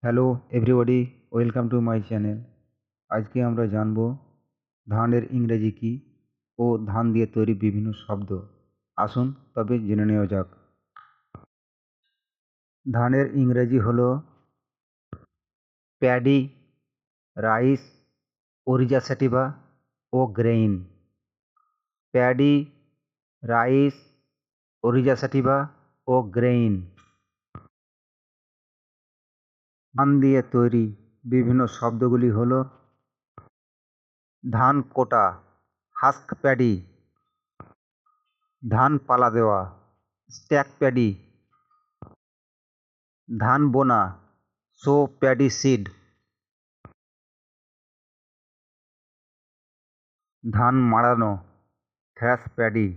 Hello everybody, welcome to my channel. আজকে আমরা জানব ধানের ইংরেজি কী ও ধান দিয়ে তৈরি বিভিন্ন শব্দ। আসুন তবে জেনে নেওয়া যাক। ধানের ইংরেজি হলো প্যাডি, রাইস, ওরিজা স্যাটিভা ও গ্রেইন। প্যাডি, রাইস, ওরিজা স্যাটিভা ও গ্রেইন। ধান দিয়ে তৈরি বিভিন্ন শব্দগুলি হলো ধান কোটা, হাস্ক প্যাডি, ধান পালা দেওয়া, স্ট্যাক প্যাডি, ধান বোনা, সো প্যাডি সিড, ধান মাড়ানো, থ্র্যাশ প্যাডি,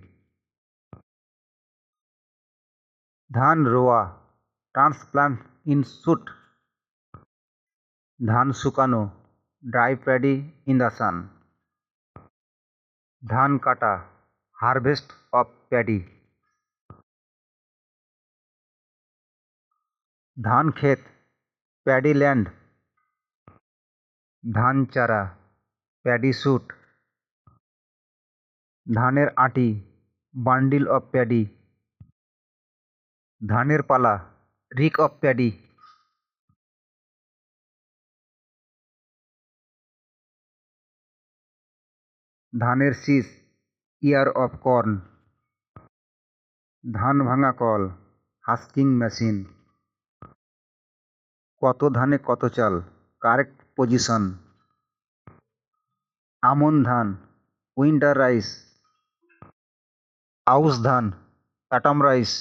ধান রোয়া, ট্রান্সপ্লান্ট ইন শুট, ধান শুকানো, dry paddy in the sun, ধান কাটা, হারভেস্ট অফ প্যাডি, ধান ক্ষেত, প্যাডি ল্যান্ড, ধান চারা, প্যাডি শুট, ধানের আঁটি, বান্ডিল অফ প্যাডি, ধানের পালা, রিক অফ প্যাডি, ধানের শীষ, ইয়ার অফ কর্ন, ধান ভাঙা কল, হাস্কিং মেশিন, কত ধানে কত চাল, কারেক্ট পজিশন, আমন ধান, উইন্টার রাইস, আউশ ধান, অ্যাটম রাইস।